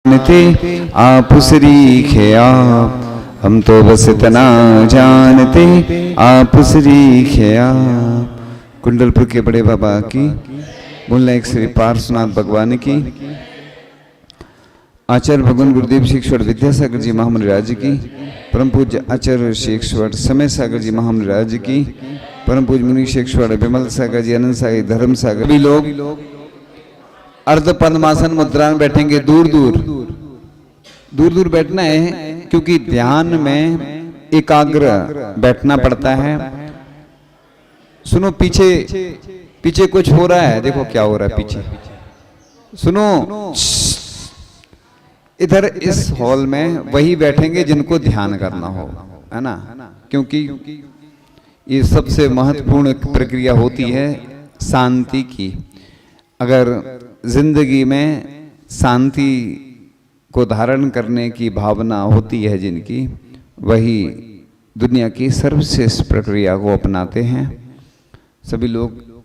जानते आप सीखे आप, हम तो बस इतना जानते आप सीखे आप। कुंडलपुर के बड़े बाबा की, बोलना एक श्री पार्श्वनाथ भगवान की, आचार्य भगवान गुरुदेव शिक्षण विद्यासागर जी महामंडराज की, परम पूज्य आचार्य शिक्षण समय सागर जी महामंडराज की, परम पूज्य मुनि शिक्षण विमल सागर जी, अनंत सागर, धर्म सागर, भी लोग अर्ध पद्मासन मुद्रा में बैठेंगे। दूर दूर बैठना है, क्योंकि ध्यान में एकाग्र बैठना पड़ता है। सुनो, पीछे कुछ हो रहा है, देखो क्या हो रहा है पीछे। सुनो, इधर इस हॉल में वही बैठेंगे जिनको ध्यान करना हो, है ना, क्योंकि ये सबसे महत्वपूर्ण प्रक्रिया होती है शांति की। अगर जिंदगी में शांति को धारण करने की भावना होती है जिनकी, वही दुनिया की सर्वश्रेष्ठ प्रक्रिया को अपनाते हैं। सभी लोग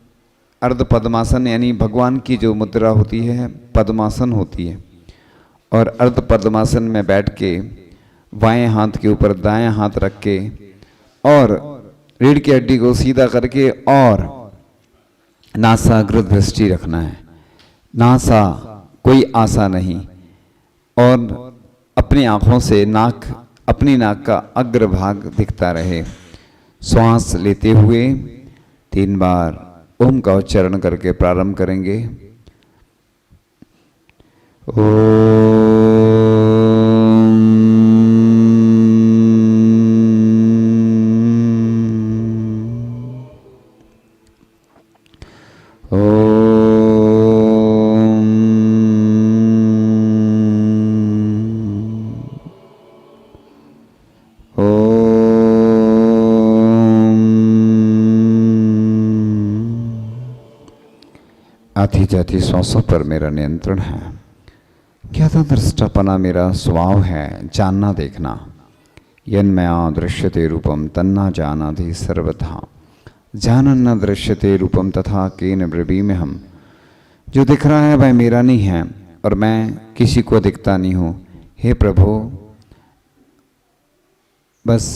अर्ध पद्मासन यानी भगवान की जो मुद्रा होती है पद्मासन होती है, और अर्ध पद्मासन में बैठ के बाएं हाथ के ऊपर दायां हाथ रख के और रीढ़ की हड्डी को सीधा करके और नासाग्र दृष्टि रखना है। नासा कोई आशा नहीं, और अपनी आँखों से अपनी नाक का अग्रभाग दिखता रहे। श्वास लेते हुए 3 बार ओम का उच्चारण करके प्रारंभ करेंगे। आती जाती श्वासों पर मेरा नियंत्रण है। ज्ञाता दृष्टापना मेरा स्वभाव है, जानना देखना। यन्मया दृश्यते रूपम तन्ना जानाति सर्वथा, जानन न दृश्यते रूपम तथा केन ब्रवीमि हम। जो दिख रहा है वह मेरा नहीं है और मैं किसी को दिखता नहीं हूँ। हे प्रभु, बस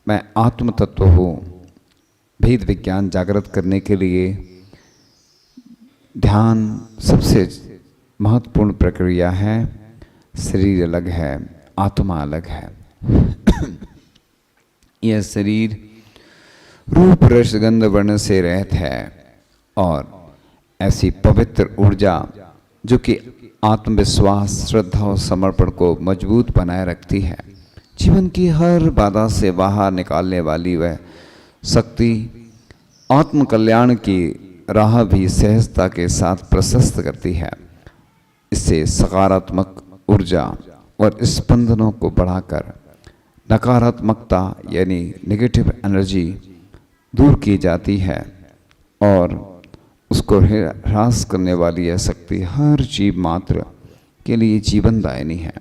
मैं आत्म तत्व हूँ। भेद विज्ञान जागृत करने के लिए ध्यान सबसे महत्वपूर्ण प्रक्रिया है। शरीर अलग है, आत्मा अलग है। यह शरीर रूप रस गंध वर्ण से रहित है, और ऐसी पवित्र ऊर्जा जो कि आत्मविश्वास, श्रद्धा और समर्पण को मजबूत बनाए रखती है, जीवन की हर बाधा से बाहर निकालने वाली वह शक्ति आत्म कल्याण की राह भी सहजता के साथ प्रशस्त करती है। इससे सकारात्मक ऊर्जा और स्पंदनों को बढ़ाकर नकारात्मकता यानी नेगेटिव एनर्जी दूर की जाती है, और उसको ह्रास करने वाली यह शक्ति हर जीव मात्र के लिए जीवनदायिनी है।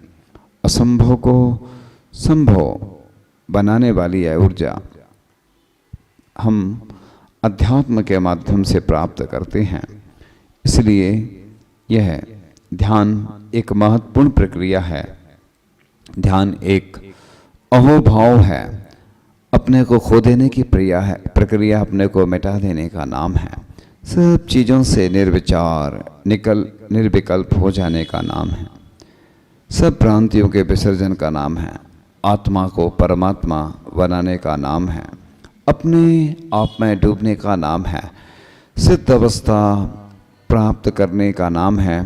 असंभव को संभव बनाने वाली यह ऊर्जा हम अध्यात्म के माध्यम से प्राप्त करते हैं। इसलिए यह ध्यान एक महत्वपूर्ण प्रक्रिया है। ध्यान एक अहोभाव है, अपने को खो देने की प्रक्रिया, अपने को मिटा देने का नाम है। सब चीज़ों से निर्विचार निर्विकल्प हो जाने का नाम है। सब भ्रांतियों के विसर्जन का नाम है। आत्मा को परमात्मा बनाने का नाम है। अपने आप में डूबने का नाम है। सिद्ध अवस्था प्राप्त करने का नाम है।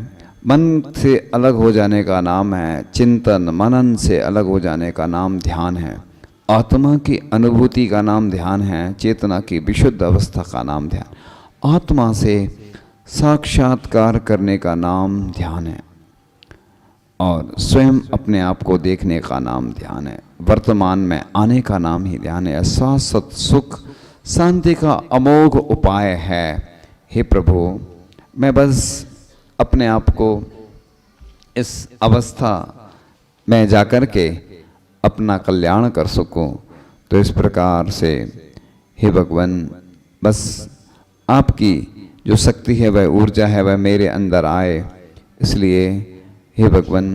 मन से अलग हो जाने का नाम है। चिंतन मनन से अलग हो जाने का नाम ध्यान है। आत्मा की अनुभूति का नाम ध्यान है। चेतना की विशुद्ध अवस्था का नाम ध्यान। आत्मा से साक्षात्कार करने का नाम ध्यान है, और स्वयं अपने आप को देखने का नाम ध्यान है। वर्तमान में आने का नाम ही ध्यान है। शाश्वत सुख शांति का अमोघ उपाय है। हे प्रभु, मैं बस अपने आप को इस अवस्था में जाकर के अपना कल्याण कर सकूं, तो इस प्रकार से हे भगवान, बस आपकी जो शक्ति है, वह ऊर्जा है, वह मेरे अंदर आए। इसलिए हे भगवान,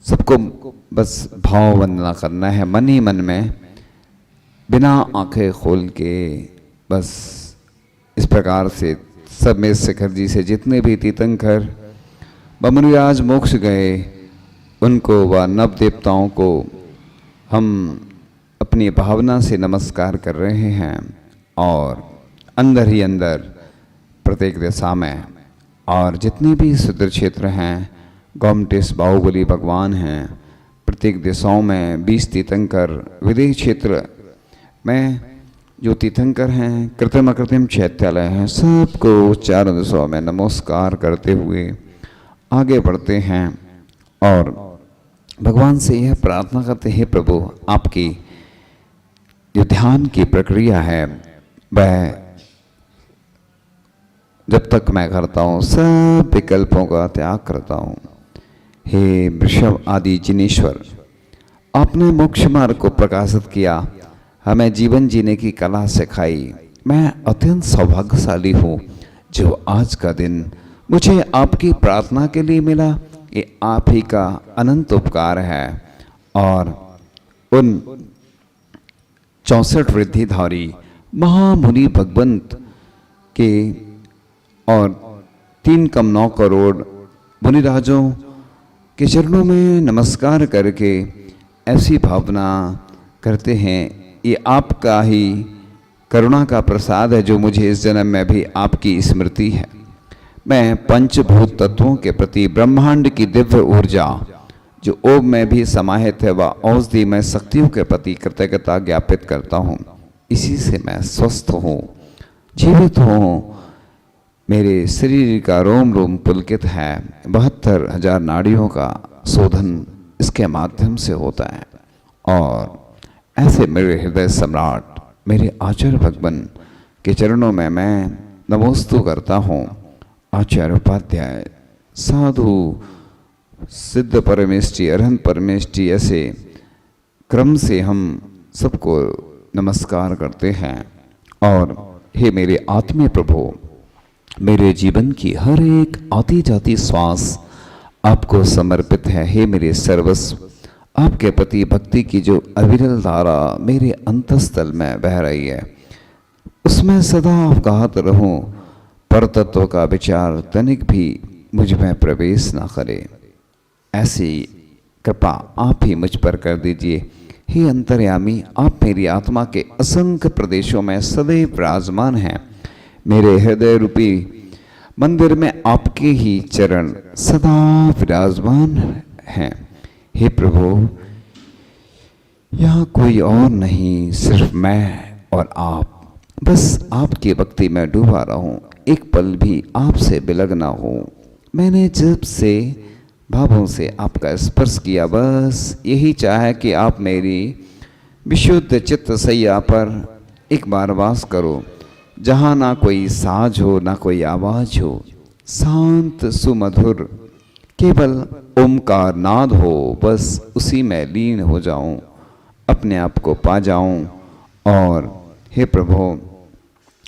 सबको बस भाव वंदना करना है मन ही मन में, बिना आंखें खोल के। बस इस प्रकार से सब में शिखर जी से जितने भी तीर्थंकर बमुनिराज मोक्ष गए उनको व नव देवताओं को हम अपनी भावना से नमस्कार कर रहे हैं। और अंदर ही अंदर प्रत्येक दिशा में और जितने भी सुदूर क्षेत्र हैं, गोमटेश बाहुबली भगवान हैं, प्रत्येक दिशाओं में 20 तीर्थंकर, विदेश क्षेत्र में जो तीर्थंकर हैं, कृत्रिम अकृत्रिम चैत्यालय हैं, सबको चारों दिशाओं में नमस्कार करते हुए आगे बढ़ते हैं और भगवान से यह प्रार्थना करते हैं, प्रभु आपकी जो ध्यान की प्रक्रिया है वह जब तक मैं करता हूँ सब विकल्पों का त्याग करता हूँ। हे वृषभ आदि जिनेश्वर, आपने मोक्ष मार्ग को प्रकाशित किया, हमें जीवन जीने की कला सिखाई। मैं अत्यंत सौभाग्यशाली हूँ जो आज का दिन मुझे आपकी प्रार्थना के लिए मिला। ये आप ही का अनंत उपकार है। और उन 64 वृद्धिधारी महामुनि भगवंत के और 3,9 करोड़ मुनिराजों के चरणों में नमस्कार करके ऐसी भावना करते हैं, ये आपका ही करुणा का प्रसाद है जो मुझे इस जन्म में भी आपकी स्मृति है। मैं पंचभूत तत्वों के प्रति ब्रह्मांड की दिव्य ऊर्जा जो ओम में भी समाहित है व औषधि में शक्तियों के प्रति कृतज्ञता ज्ञापित करता हूँ। इसी से मैं स्वस्थ हूँ, जीवित हूँ। मेरे शरीर का रोम रोम पुलकित है। 72,000 नाड़ियों का शोधन इसके माध्यम से होता है। और ऐसे मेरे हृदय सम्राट मेरे आचार्य भगवान के चरणों में मैं नमोस्तु करता हूँ। आचार्य उपाध्याय, साधु, सिद्ध परमेष्टि, अरहंत परमेष्टि, ऐसे क्रम से हम सबको नमस्कार करते हैं। और हे मेरे आत्मीय प्रभु, मेरे जीवन की हर एक आती जाती श्वास आपको समर्पित है। हे मेरे सर्वस्व, आपके प्रति भक्ति की जो अविरल धारा मेरे अंतस्थल में बह रही है उसमें सदा अवगाहत रहूं। पर तत्व का विचार तनिक भी मुझ में प्रवेश न करे, ऐसी कृपा आप ही मुझ पर कर दीजिए। हे अंतर्यामी, आप मेरी आत्मा के असंख्य प्रदेशों में सदैव विराजमान हैं। मेरे हृदय रूपी मंदिर में आपके ही चरण सदा विराजमान हैं। हे प्रभु, यहाँ कोई और नहीं, सिर्फ मैं और आप। बस आपकी भक्ति में डूबा रहूं, एक पल भी आपसे बिलग ना हो। मैंने जब से भावों से आपका स्पर्श किया, बस यही चाहे कि आप मेरी विशुद्ध चित्त सैया पर एक बार वास करो, जहाँ ना कोई साज हो ना कोई आवाज हो, शांत सुमधुर केवल ओमकार नाद हो। बस उसी में लीन हो जाऊं, अपने आप को पा जाऊं। और हे प्रभु,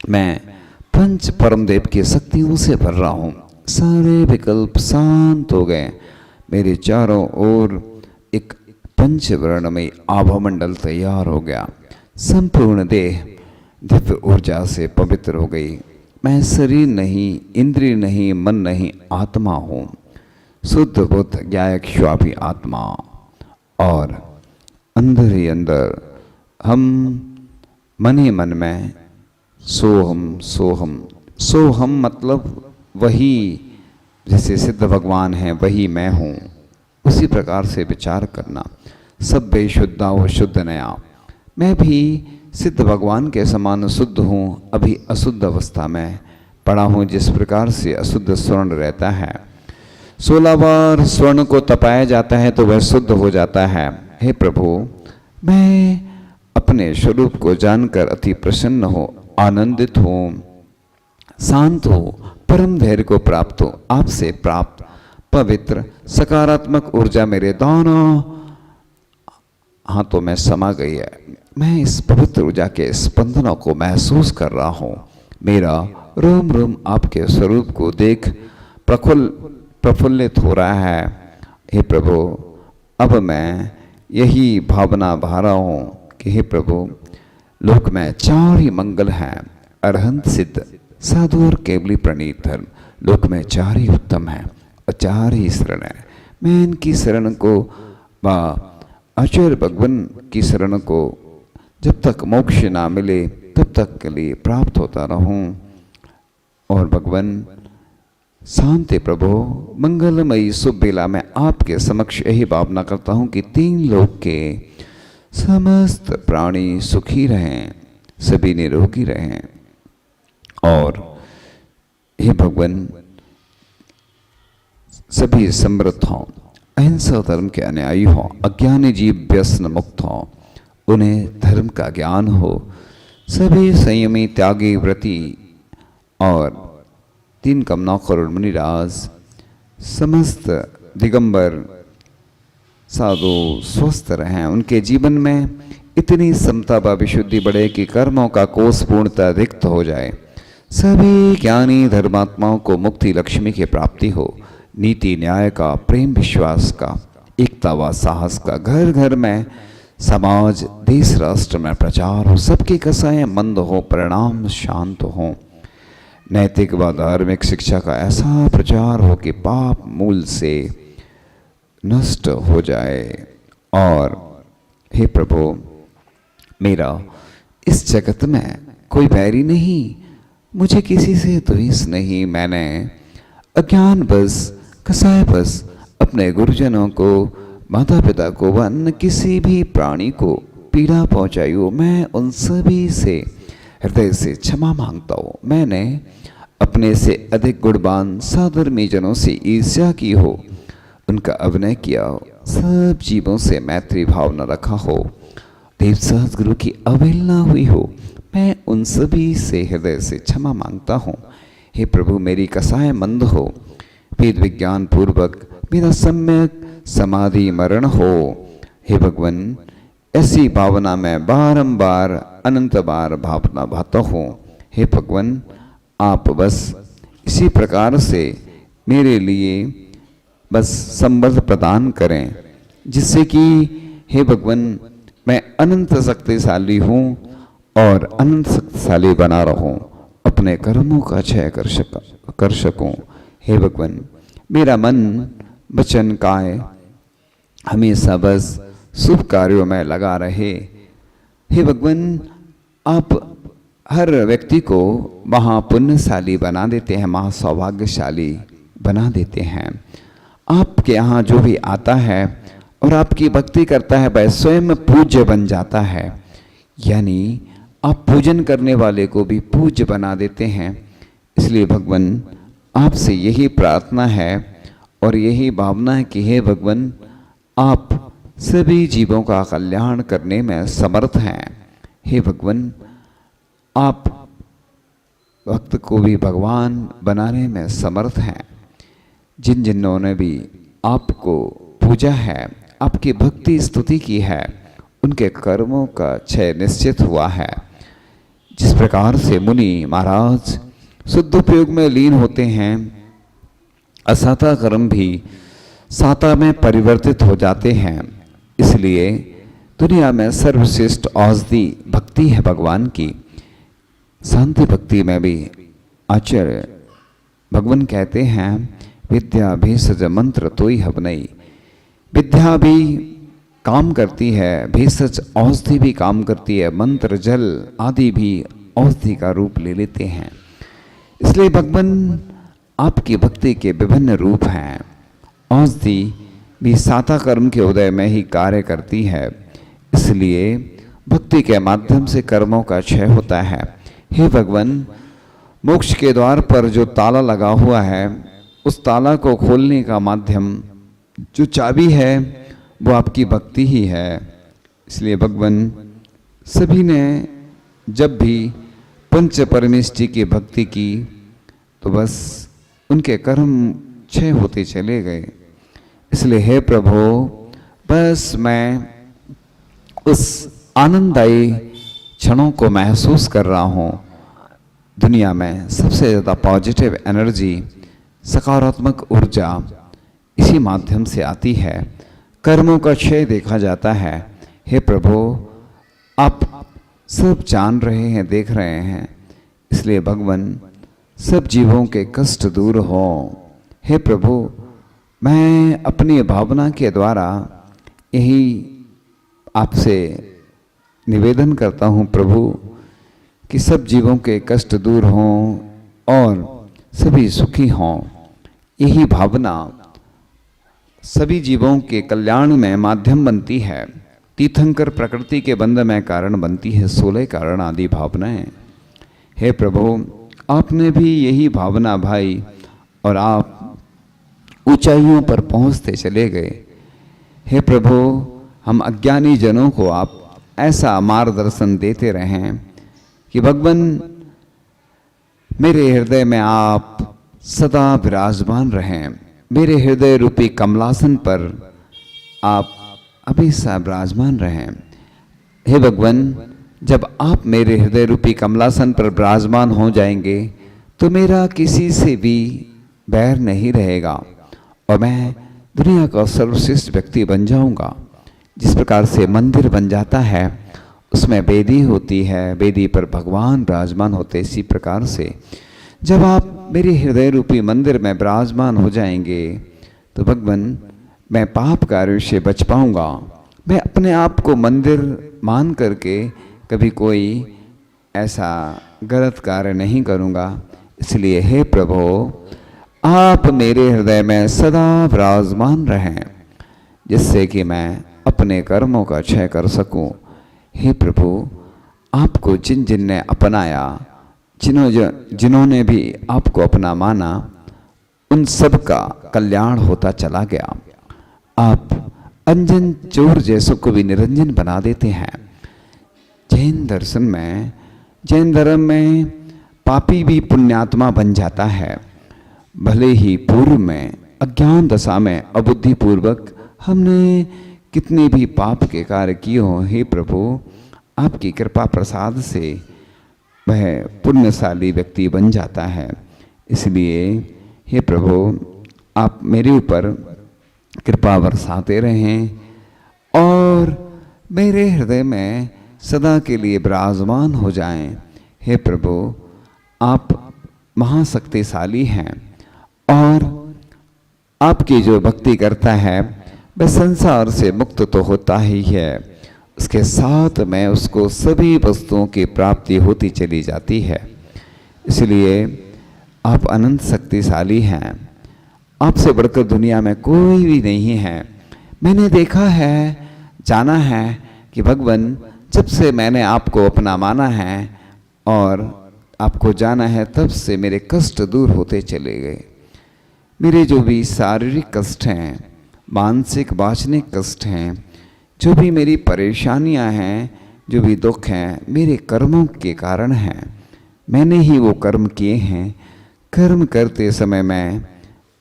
मैं पंच परम देव की शक्तियों से भर रहा हूँ। सारे विकल्प शांत हो गए। मेरे चारों ओर एक पंचवर्णमय आभामंडल तैयार हो गया। संपूर्ण देह दिव्य ऊर्जा से पवित्र हो गई। मैं शरीर नहीं, इंद्रिय नहीं, मन नहीं, आत्मा हूँ, शुद्ध बुद्ध ज्ञायक स्वाभी आत्मा। और अंदर ही अंदर हम मन ही मन में सोहम सोहम सोहम, मतलब वही, जैसे सिद्ध भगवान हैं वही मैं हूँ, उसी प्रकार से विचार करना। सब बेशुद्धा व शुद्ध नया, मैं भी सिद्ध भगवान के समान शुद्ध हूँ, अभी अशुद्ध अवस्था में पड़ा हूँ। जिस प्रकार से अशुद्ध स्वर्ण रहता है, 16 बार स्वर्ण को तपाया जाता है तो वह शुद्ध हो जाता है। हे प्रभु, मैं अपने स्वरूप को जानकर अति प्रसन्न हो, आनंदित हूँ, शांत हो, परम धैर्य को प्राप्त हो। आपसे प्राप्त पवित्र सकारात्मक ऊर्जा मेरे दोनों हाथों में समा गई है। मैं इस पवित्र ऊर्जा के स्पंदनों को महसूस कर रहा हूँ। मेरा रोम रोम आपके स्वरूप को देख प्रफुल्लित हो रहा है। हे प्रभु, अब मैं यही भावना भा रहा हूँ कि हे प्रभु, लोक में 4 ही मंगल हैं, अरहंत, सिद्ध, साधु और केवली प्रणीत धर्म। लोक में 4 ही उत्तम हैं और 4 ही शरण है। मैं इनकी शरण को व आचार्य भगवान की शरण को जब तक मोक्ष ना मिले तब तक के लिए प्राप्त होता रहूं। और भगवान शांति प्रभु, मंगलमयी शुभ बेला में आपके समक्ष यही भावना करता हूं कि 3 लोक के समस्त प्राणी सुखी रहें, सभी निरोगी रहें। और हे भगवान, सभी समृद्ध हों, अहिंसा धर्म के अनुयायी हों, अज्ञानी जीव व्यसन मुक्त हों, उन्हें धर्म का ज्ञान हो, सभी संयमी, त्यागी, व्रती और 3 कमना करोड़ मुनिराज, समस्त दिगंबर साधु स्वस्थ रहें, उनके जीवन में इतनी समता व विशुद्धि बढ़े कि कर्मों का कोष पूर्णतः रिक्त हो जाए। सभी ज्ञानी धर्मात्माओं को मुक्ति लक्ष्मी की प्राप्ति हो, नीति न्याय का, प्रेम विश्वास का, एकता व साहस का घर घर में, समाज देश राष्ट्र में प्रचार हो, सबकी कसाएं मंद हो, परिणाम शांत हो, नैतिक व धार्मिक शिक्षा का ऐसा प्रचार हो कि पाप मूल से नष्ट हो जाए। और हे प्रभु, मेरा इस जगत में कोई बैरी नहीं, मुझे किसी से द्वेष नहीं। मैंने अज्ञान बस, कसाय बस अपने गुरुजनों को, माता पिता को व अन्य किसी भी प्राणी को पीड़ा पहुंचाई हो, मैं उन सभी से हृदय से क्षमा मांगता हूँ। मैंने अपने से अधिक गुणवान साधर्मी जनों से ईर्ष्या की हो, उनका अभिनय किया हो, सब जीवों से मैत्री भाव न रखा हो, देव सदगुरु की अवहेलना हुई हो, मैं उन सभी से हृदय से क्षमा मांगता हूँ। हे प्रभु, मेरी कसाय मंद हो, वेद विज्ञान पूर्वक मेरा सम्यक समाधि मरण हो। हे भगवान, ऐसी भावना में बारंबार अनंत बार भावना भाता हूँ। हे भगवान, आप बस इसी प्रकार से मेरे लिए बस संबंध प्रदान करें, जिससे कि हे भगवान, मैं अनंत शक्तिशाली हूँ और अनंत शक्तिशाली बना रहूँ, अपने कर्मों का क्षय कर सकूँ। हे भगवान, मेरा मन वचन काय हमेशा बस शुभ कार्यों में लगा रहे। हे भगवान, आप हर व्यक्ति को महापुण्यशाली बना देते हैं, महासौभाग्यशाली बना देते हैं। आपके यहाँ जो भी आता है और आपकी भक्ति करता है वह स्वयं पूज्य बन जाता है, यानी आप पूजन करने वाले को भी पूज्य बना देते हैं। इसलिए भगवान, आपसे यही प्रार्थना है और यही भावना है कि हे भगवान, आप सभी जीवों का कल्याण करने में समर्थ हैं। हे भगवान, आप भक्त को भी भगवान बनाने में समर्थ हैं। जिन जिन्होंने भी आपको पूजा है, आपकी भक्ति स्तुति की है, उनके कर्मों का क्षय निश्चित हुआ है। जिस प्रकार से मुनि महाराज शुद्ध उपयोग में लीन होते हैं, असाता कर्म भी साता में परिवर्तित हो जाते हैं। इसलिए दुनिया में सर्वश्रेष्ठ औषधि भक्ति है भगवान की। शांति भक्ति में भी आचार्य भगवान कहते हैं, विद्या भेषज मंत्र तोई हवनई। विद्या भी काम करती है, भेषज औषधि भी काम करती है, मंत्र जल आदि भी औषधि का रूप ले लेते हैं। इसलिए भगवान, आपकी भक्ति के विभिन्न रूप हैं। औषधि भी साता कर्म के उदय में ही कार्य करती है, इसलिए भक्ति के माध्यम से कर्मों का क्षय होता है। हे भगवान, मोक्ष के द्वार पर जो ताला लगा हुआ है, उस ताला को खोलने का माध्यम, जो चाबी है, वो आपकी भक्ति ही है। इसलिए भगवान, सभी ने जब भी पंच परमेष्टि की भक्ति की तो बस उनके कर्म क्षय होते चले गए। इसलिए हे प्रभु, बस मैं उस आनंददायी क्षणों को महसूस कर रहा हूँ। दुनिया में सबसे ज़्यादा पॉजिटिव एनर्जी, सकारात्मक ऊर्जा इसी माध्यम से आती है। कर्मों का क्षय देखा जाता है। हे प्रभु, आप सब जान रहे हैं, देख रहे हैं, इसलिए भगवान सब जीवों के कष्ट दूर हो। हे प्रभु, मैं अपनी भावना के द्वारा यही आपसे निवेदन करता हूँ प्रभु कि सब जीवों के कष्ट दूर हों और सभी सुखी हों। यही भावना सभी जीवों के कल्याण में माध्यम बनती है। तीर्थंकर प्रकृति के बंध में कारण बनती है 16 कारण आदि भावनाएं। हे प्रभु, आपने भी यही भावना भाई और आप ऊंचाइयों पर पहुंचते चले गए। हे प्रभु, हम अज्ञानी जनों को आप ऐसा मार्गदर्शन देते रहें कि भगवान मेरे हृदय में आप सदा विराजमान रहें। मेरे हृदय रूपी कमलासन पर आप हमेशा विराजमान रहें। हे भगवान, जब आप मेरे हृदय रूपी कमलासन पर विराजमान हो जाएंगे तो मेरा किसी से भी बैर नहीं रहेगा और मैं दुनिया का सर्वश्रेष्ठ व्यक्ति बन जाऊंगा। जिस प्रकार से मंदिर बन जाता है, उसमें वेदी होती है, वेदी पर भगवान विराजमान होते, इसी प्रकार से जब आप मेरे हृदय रूपी मंदिर में विराजमान हो जाएंगे तो भगवान मैं पाप कार्यों से बच पाऊंगा। मैं अपने आप को मंदिर मान करके कभी कोई ऐसा गलत कार्य नहीं करूंगा। इसलिए हे प्रभु, आप मेरे हृदय में सदा विराजमान रहें जिससे कि मैं अपने कर्मों का क्षय कर सकूं। हे प्रभु, आपको जिन जिन ने अपनाया, जिन्होंने भी आपको अपना माना, उन सब का कल्याण होता चला गया। आप अंजन चोर जैसों को भी निरंजन बना देते हैं। जैन दर्शन में, जैन धर्म में पापी भी पुण्यात्मा बन जाता है। भले ही पूर्व में अज्ञान दशा में अबुद्धिपूर्वक हमने कितने भी पाप के कार्य किए हों, हे प्रभु, आपकी कृपा प्रसाद से वह पुण्यशाली व्यक्ति बन जाता है। इसलिए हे प्रभु, आप मेरे ऊपर कृपा बरसाते रहें और मेरे हृदय में सदा के लिए विराजमान हो जाएं। हे प्रभु, आप महाशक्तिशाली हैं और आपकी जो भक्ति करता है वह संसार से मुक्त तो होता ही है, उसके साथ में उसको सभी वस्तुओं की प्राप्ति होती चली जाती है। इसलिए आप अनंत शक्तिशाली हैं। आपसे बढ़कर दुनिया में कोई भी नहीं है। मैंने देखा है, जाना है कि भगवान, जब से मैंने आपको अपना माना है और आपको जाना है, तब से मेरे कष्ट दूर होते चले गए। मेरे जो भी शारीरिक कष्ट हैं, मानसिक वाचनिक कष्ट हैं, जो भी मेरी परेशानियां हैं, जो भी दुख हैं, मेरे कर्मों के कारण हैं। मैंने ही वो कर्म किए हैं। कर्म करते समय मैं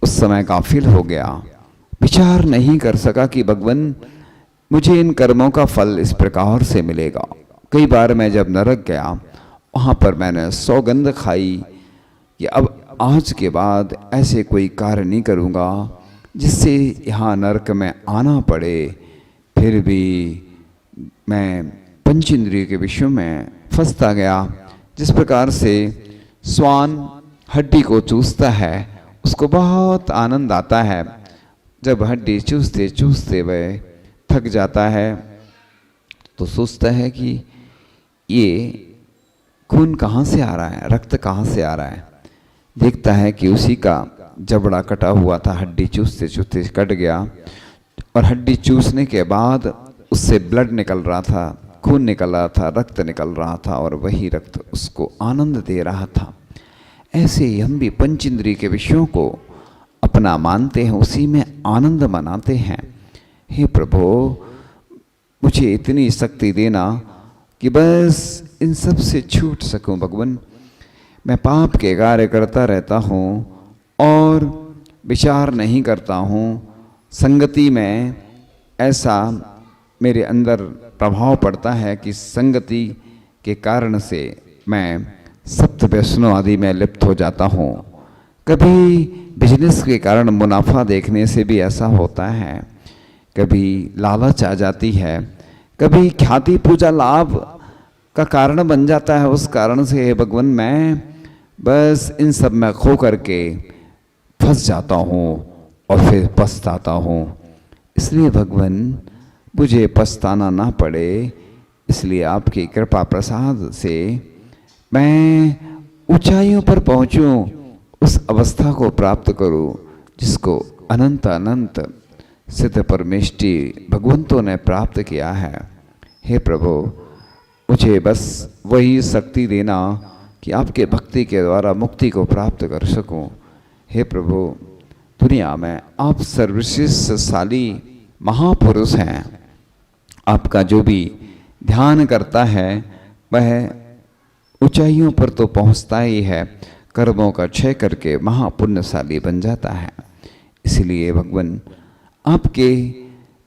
उस समय गाफिल हो गया, विचार नहीं कर सका कि भगवान मुझे इन कर्मों का फल इस प्रकार से मिलेगा। कई बार मैं जब नरक गया, वहाँ पर मैंने सौगंध खाई कि अब आज के बाद ऐसे कोई कार्य नहीं करूँगा जिससे यहाँ नरक में आना पड़े। फिर भी मैं पंचेंद्रिय के विषयों में फंसता गया। जिस प्रकार से स्वान हड्डी को चूसता है, उसको बहुत आनंद आता है। जब हड्डी चूसते चूसते वह थक जाता है तो सोचता है कि ये खून कहाँ से आ रहा है, रक्त कहाँ से आ रहा है। देखता है कि उसी का जबड़ा कटा हुआ था, हड्डी चूसते चूसते कट गया और हड्डी चूसने के बाद उससे ब्लड निकल रहा था, खून निकल रहा था, रक्त निकल रहा था और वही रक्त उसको आनंद दे रहा था। ऐसे ही हम भी पंचेंद्रिय के विषयों को अपना मानते हैं, उसी में आनंद मनाते हैं। हे प्रभु, मुझे इतनी शक्ति देना कि बस इन सब से छूट सकूं। भगवान, मैं पाप के कार्य करता रहता हूँ और विचार नहीं करता हूँ। संगति में ऐसा मेरे अंदर प्रभाव पड़ता है कि संगति के कारण से मैं सप्त व्यसनों आदि में लिप्त हो जाता हूँ। कभी बिजनेस के कारण मुनाफा देखने से भी ऐसा होता है कभी लालच आ जाती है, कभी ख्याति पूजा लाभ का कारण बन जाता है। उस कारण से हे भगवान मैं बस इन सब में खो करके फंस जाता हूँ और फिर पछताता हूँ। इसलिए भगवान मुझे पछताना ना पड़े, इसलिए आपकी कृपा प्रसाद से मैं ऊंचाइयों पर पहुँचूं, उस अवस्था को प्राप्त करूं जिसको अनंत अनंत सिद्ध परमेष्टि भगवंतों ने प्राप्त किया है। हे प्रभु मुझे बस वही शक्ति देना कि आपके भक्ति के द्वारा मुक्ति को प्राप्त कर सकूं। हे प्रभु दुनिया में आप सर्वश्रेष्ठशाली महापुरुष हैं। आपका जो भी ध्यान करता है वह ऊंचाइयों पर तो पहुंचता ही है, कर्मों का क्षय करके महापुण्यशाली बन जाता है। इसलिए भगवान आपके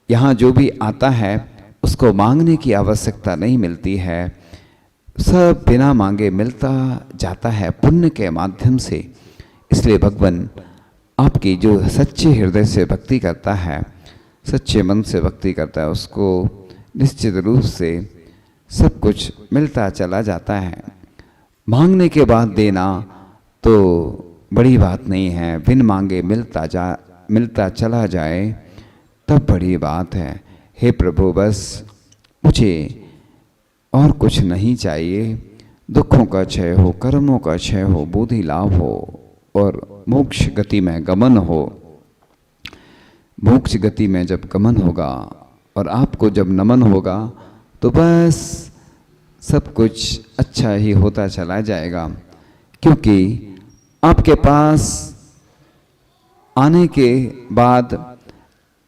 यहाँ जो भी आता है उसको मांगने की आवश्यकता नहीं मिलती है, सब बिना मांगे मिलता जाता है पुण्य के माध्यम से। इसलिए भगवान आपकी जो सच्चे हृदय से भक्ति करता है, सच्चे मन से भक्ति करता है, उसको निश्चित रूप से सब कुछ मिलता चला जाता है। मांगने के बाद देना तो बड़ी बात नहीं है, बिन मांगे मिलता चला जाए तब बड़ी बात है। हे प्रभु बस मुझे और कुछ नहीं चाहिए, दुखों का क्षय हो, कर्मों का क्षय हो, बुद्धि लाभ हो और मोक्ष गति में गमन हो। मोक्ष गति में जब गमन होगा और आपको जब नमन होगा तो बस सब कुछ अच्छा ही होता चला जाएगा, क्योंकि आपके पास आने के बाद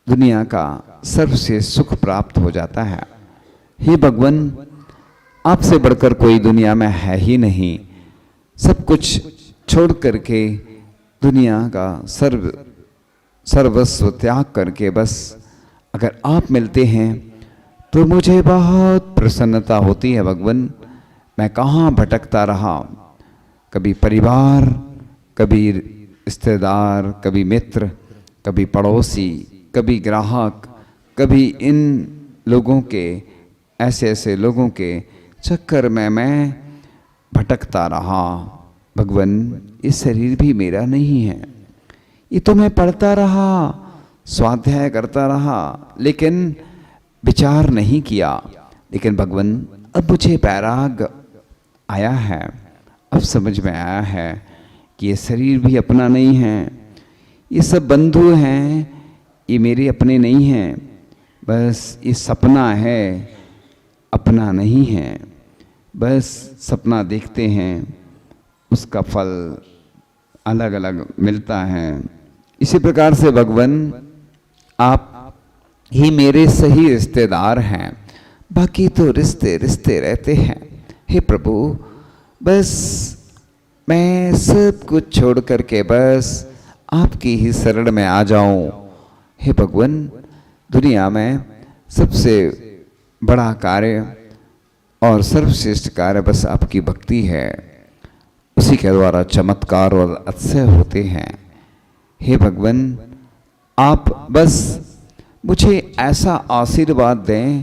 दुनिया का सबसे सुख प्राप्त हो जाता है। हे भगवान आपसे बढ़कर कोई दुनिया में है ही नहीं। सब कुछ छोड़ करके दुनिया का सर्वस्व त्याग करके बस अगर आप मिलते हैं तो मुझे बहुत प्रसन्नता होती है। भगवान मैं कहाँ भटकता रहा, कभी परिवार, कभी रिश्तेदार, कभी मित्र, कभी पड़ोसी, कभी ग्राहक, कभी इन लोगों के ऐसे लोगों के चक्कर में मैं भटकता रहा। भगवान ये शरीर भी मेरा नहीं है, ये तो मैं पढ़ता रहा, स्वाध्याय करता रहा, लेकिन विचार नहीं किया। लेकिन भगवान अब मुझे वैराग आया है, अब समझ में आया है कि ये शरीर भी अपना नहीं है, ये सब बंधु हैं, ये मेरे अपने नहीं हैं, बस ये सपना है, अपना नहीं है। बस सपना देखते हैं, उसका फल अलग अलग मिलता है। इसी प्रकार से भगवान आप ही मेरे सही रिश्तेदार हैं, बाकी तो रिश्ते रिश्ते रहते हैं। हे प्रभु बस मैं सब कुछ छोड़ करके बस आपकी ही शरण में आ जाऊं। हे भगवान दुनिया में सबसे बड़ा कार्य और सर्वश्रेष्ठ कार्य बस आपकी भक्ति है, उसी के द्वारा चमत्कार और अतिशय होते हैं। हे भगवान आप बस मुझे ऐसा आशीर्वाद दें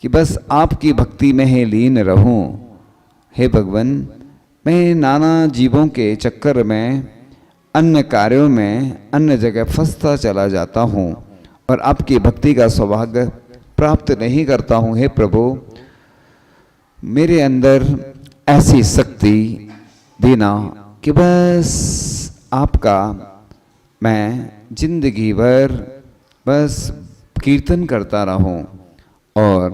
कि बस आपकी भक्ति में ही लीन रहूं। हे भगवान मैं नाना जीवों के चक्कर में, अन्य कार्यों में, अन्य जगह फंसता चला जाता हूं और आपकी भक्ति का सौभाग्य प्राप्त नहीं करता हूं। हे प्रभु मेरे अंदर ऐसी शक्ति देना कि बस आपका मैं जिंदगी भर बस कीर्तन करता रहूं, और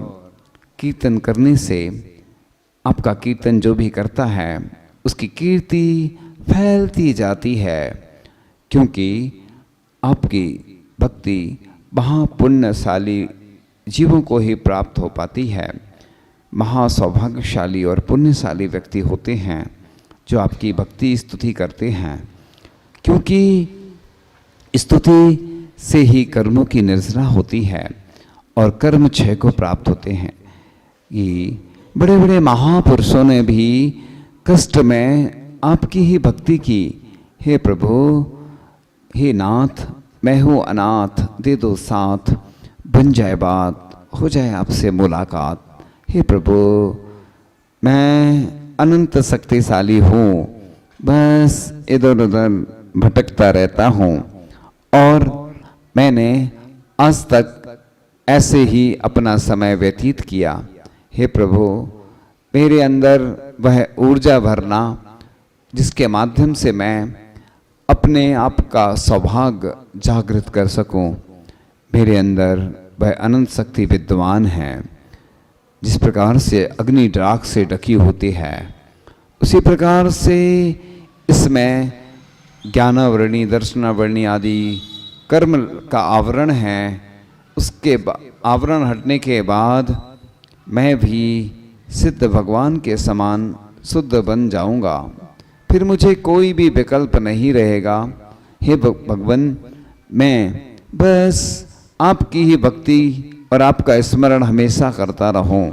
कीर्तन करने से आपका कीर्तन जो भी करता है उसकी कीर्ति फैलती जाती है, क्योंकि आपकी भक्ति महापुण्यशाली जीवों को ही प्राप्त हो पाती है। महासौभाग्यशाली और पुण्यशाली व्यक्ति होते हैं जो आपकी भक्ति स्तुति करते हैं, क्योंकि स्तुति से ही कर्मों की निर्जना होती है और कर्म क्षय को प्राप्त होते हैं। ये बड़े बड़े महापुरुषों ने भी कष्ट में आपकी ही भक्ति की। हे प्रभु, हे नाथ, मैं हूँ अनाथ, दे दो साथ, बन जाए बात, हो जाए आपसे मुलाकात। हे प्रभु, मैं अनंत शक्तिशाली हूँ, बस इधर उधर भटकता रहता हूँ और मैंने आज तक ऐसे ही अपना समय व्यतीत किया। हे प्रभु, मेरे अंदर वह ऊर्जा भरना जिसके माध्यम से मैं अपने आप का सौभाग्य जागृत कर सकूं। मेरे अंदर वह अनंत शक्ति विद्यमान है। जिस प्रकार से अग्नि राख से ढकी होती है, उसी प्रकार से इसमें ज्ञानावरणी, दर्शनावरणी आदि कर्म का आवरण है। उसके आवरण हटने के बाद मैं भी सिद्ध भगवान के समान शुद्ध बन जाऊंगा। फिर मुझे कोई भी विकल्प नहीं रहेगा। हे भगवान, मैं बस आपकी ही भक्ति और आपका स्मरण हमेशा करता रहूं।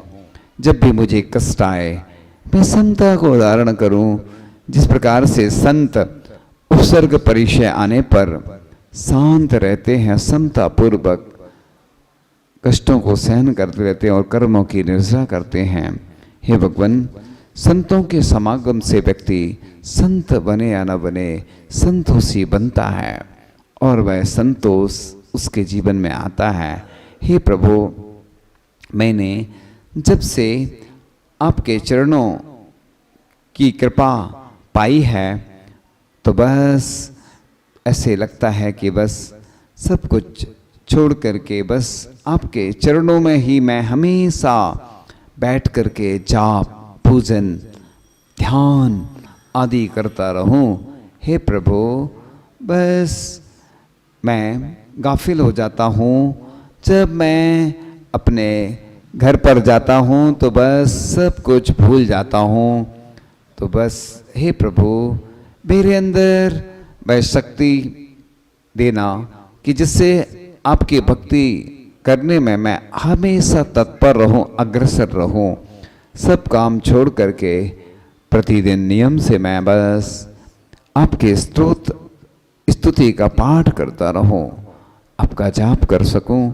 जब भी मुझे कष्ट आए, मैं समता को धारण करूं। जिस प्रकार से संत उपसर्ग परिचय आने पर शांत रहते हैं, समता पूर्वक कष्टों को सहन करते रहते हैं और कर्मों की निर्जरा करते हैं। हे भगवान, संतों के समागम से व्यक्ति संत बने या न बने, संतोषी बनता है और वह संतोष उसके जीवन में आता है। हे प्रभु, मैंने जब से आपके चरणों की कृपा पाई है तो बस ऐसे लगता है कि बस सब कुछ छोड़ करके बस आपके चरणों में ही मैं हमेशा बैठ करके जाप, पूजन, ध्यान आदि करता रहूं। हे प्रभु, बस मैं गाफिल हो जाता हूँ। जब मैं अपने घर पर जाता हूँ तो बस सब कुछ भूल जाता हूँ। तो बस हे प्रभु, मेरे अंदर वह शक्ति देना कि जिससे आपकी भक्ति करने में मैं हमेशा तत्पर रहूं, अग्रसर रहूं। सब काम छोड़ करके प्रतिदिन नियम से मैं बस आपके स्तुति का पाठ करता रहूं, आपका जाप कर सकूं।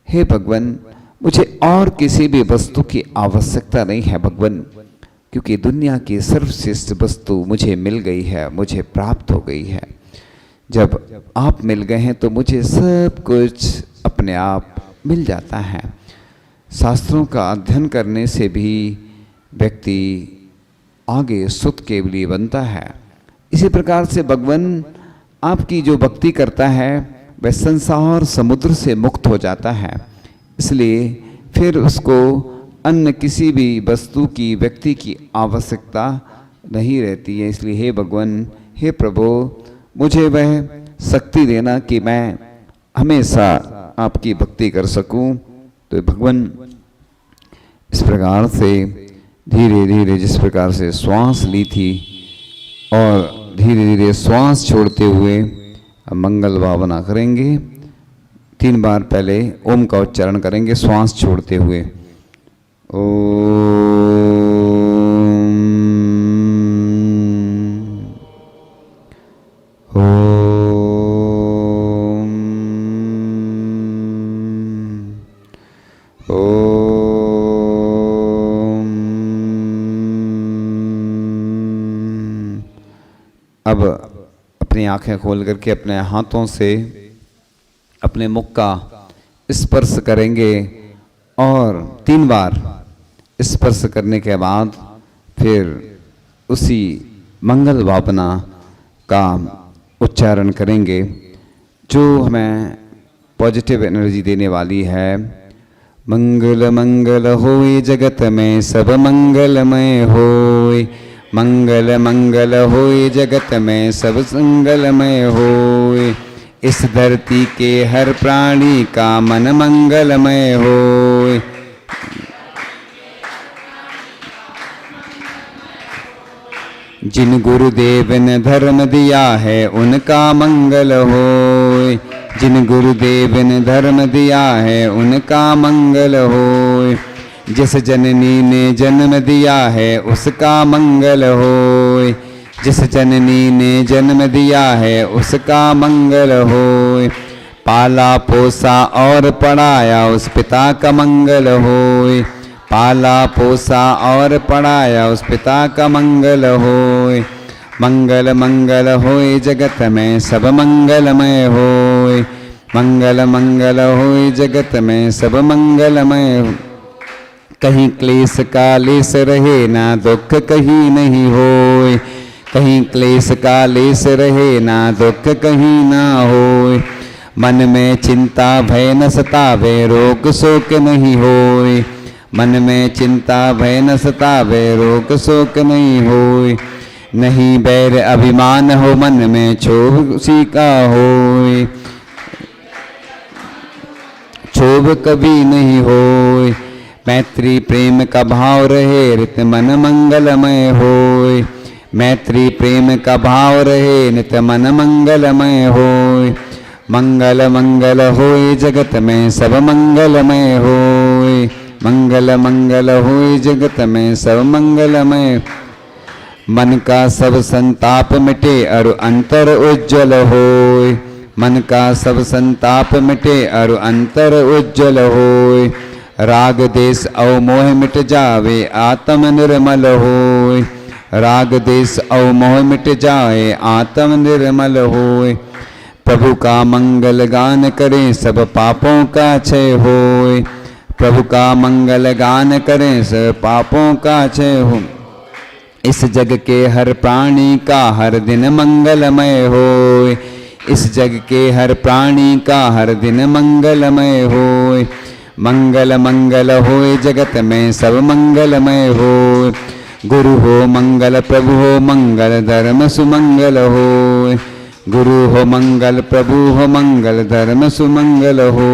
हे भगवान, मुझे और किसी भी वस्तु की आवश्यकता नहीं है भगवान, क्योंकि दुनिया की सर्वश्रेष्ठ वस्तु मुझे मिल गई है, मुझे प्राप्त हो गई है। जब आप मिल गए हैं तो मुझे सब कुछ अपने आप मिल जाता है। शास्त्रों का अध्ययन करने से भी व्यक्ति आगे सुत केवली बनता है। इसी प्रकार से भगवान आपकी जो भक्ति करता है वह संसार समुद्र से मुक्त हो जाता है। इसलिए फिर उसको अन्य किसी भी वस्तु की, व्यक्ति की आवश्यकता नहीं रहती है। इसलिए हे भगवान, हे प्रभु, मुझे वह शक्ति देना कि मैं हमेशा आपकी भक्ति कर सकूं। तो भगवान इस प्रकार से धीरे धीरे जिस प्रकार से श्वास ली थी और धीरे धीरे श्वास छोड़ते हुए मंगल भावना करेंगे। 3 बार पहले ओम का उच्चारण करेंगे श्वास छोड़ते हुए। अब अपनी आंखें खोल करके अपने हाथों से अपने मुख का स्पर्श करेंगे और 3 बार स्पर्श करने के बाद फिर उसी मंगल भावना का उच्चारण करेंगे जो हमें पॉजिटिव एनर्जी देने वाली है। मंगल मंगल होए जगत में सब मंगलमय होए, मंगल मंगल होए जगत में सब मंगलमय होए। इस धरती के हर प्राणी का मन मंगलमय होए। जिन गुरुदेव ने धर्म दिया है उनका मंगल होए, जिन गुरुदेव ने धर्म दिया है उनका मंगल होए। जिस जननी ने जन्म दिया है उसका मंगल होए, जिस जननी ने जन्म दिया है उसका मंगल होए। पाला पोसा और पढ़ाया उस पिता का मंगल होय। पाला पोसा और पढ़ाया उस पिता का मंगल होय। मंगल मंगल होय जगत में सब मंगलमय होय। मंगल मंगल होय जगत में सब मंगलमय होय। कहीं क्लेश कालेश रहे ना दुख कहीं नहीं होय। कहीं क्लेश कालेश रहे ना दुख कहीं ना होय। मन में चिंता भय न सतावे रोग शोक नहीं होय। मन में चिंता भय न सतावे रोग शोक नहीं होय। नहीं बैर अभिमान हो मन में क्षोभ उसी का होय। क्षोभ कभी नहीं होय। मैत्री प्रेम का भाव रहे नित मन मंगलमय होय। मैत्री प्रेम का भाव रहे नित मन मंगलमय होय। मंगल मंगल होय जगत में सब मंगलमय होय। मंगल मंगल होय जगत में सब मंगलमय। मन का सब संताप मिटे और अंतर उज्जवल होय। मन का सब संताप मिटे और अंतर उज्जवल होय। राग देश अवमोह मिट जावे आत्म निर्मल होय। राग देश अवमोह मिट जाए आत्म निर्मल होय। प्रभु का मंगल गान करें सब पापों का क्षय होय। प्रभु का मंगल गान करें सब पापों का क्षय हो। इस जग के हर प्राणी का हर दिन मंगलमय होय। इस जग के हर प्राणी का हर दिन मंगलमय होय। मंगल मंगल होय जगत में सब मंगलमय होय। गुरु हो मंगल प्रभु हो मंगल धर्म सुमंगल होय। गुरु हो मंगल प्रभु हो मंगल धर्म सुमंगल हो।